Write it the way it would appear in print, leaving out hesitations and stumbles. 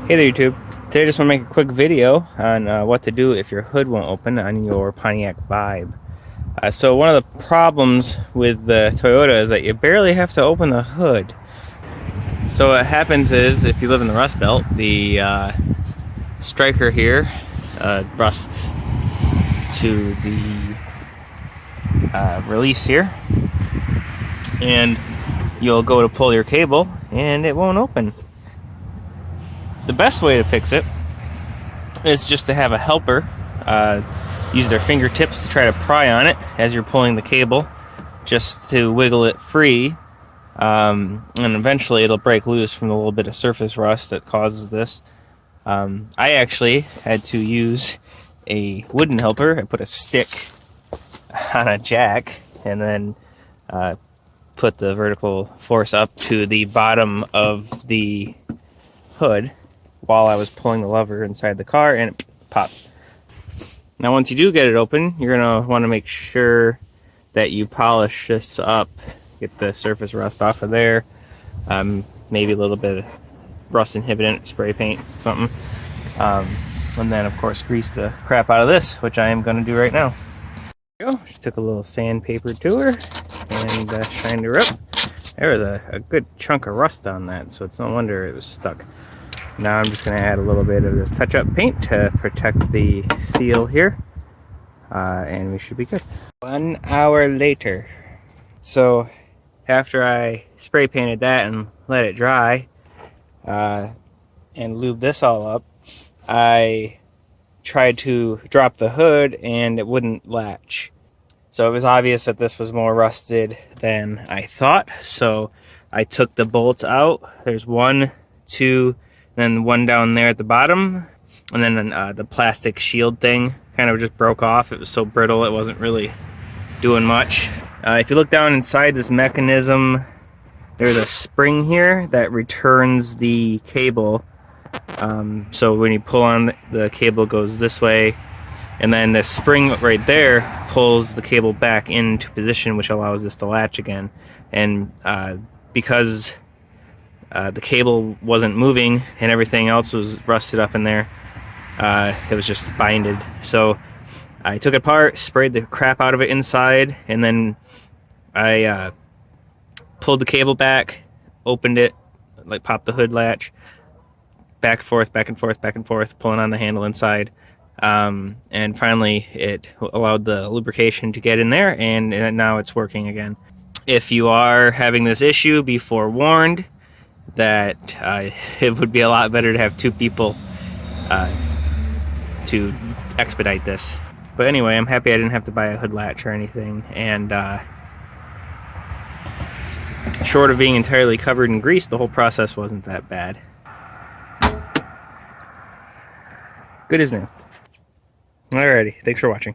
Hey there YouTube. Today I just want to make a quick video on what to do if your hood won't open on your Pontiac Vibe. So one of the problems with the Toyota is that you barely have to open the hood. So what happens is, if you live in the Rust Belt, the striker here rusts to the release here, and you'll go to pull your cable and it won't open. The best way to fix it is just to have a helper use their fingertips to try to pry on it as you're pulling the cable, just to wiggle it free, and eventually it'll break loose from the little bit of surface rust that causes this. I actually had to use a wooden helper. I put a stick on a jack and then put the vertical force up to the bottom of the hood while I was pulling the lever inside the car, and it popped. Now once you do get it open, you're going to want to make sure that you polish this up, get the surface rust off of there, maybe a little bit of rust inhibitant, spray paint, something, and then of course grease the crap out of this, which I am going to do right now. There we go. Just took a little sandpaper to her and shined her up. There was a good chunk of rust on that, so it's no wonder it was stuck. Now I'm just going to add a little bit of this touch-up paint to protect the steel here, and we should be good. 1 hour later. So after I spray painted that and let it dry and lube this all up, I tried to drop the hood and it wouldn't latch. So it was obvious that this was more rusted than I thought, so I took the bolts out. There's 1, 2, then one down there at the bottom, and then the plastic shield thing kind of just broke off. It was so brittle it wasn't really doing much. If you look down inside this mechanism, there's a spring here that returns the cable. So when you pull on, the cable goes this way, and then the spring right there pulls the cable back into position, which allows this to latch again. And because the cable wasn't moving and everything else was rusted up in there, it was just binded. So I took it apart, sprayed the crap out of it inside, and then I pulled the cable back, opened it, like popped the hood latch, back and forth, back and forth, back and forth, pulling on the handle inside, and finally it allowed the lubrication to get in there, and now it's working again. If you are having this issue, be forewarned that it would be a lot better to have 2 people to expedite this. But anyway, I'm happy I didn't have to buy a hood latch or anything, and short of being entirely covered in grease, the whole process wasn't that bad. Good as new. Alrighty, thanks for watching.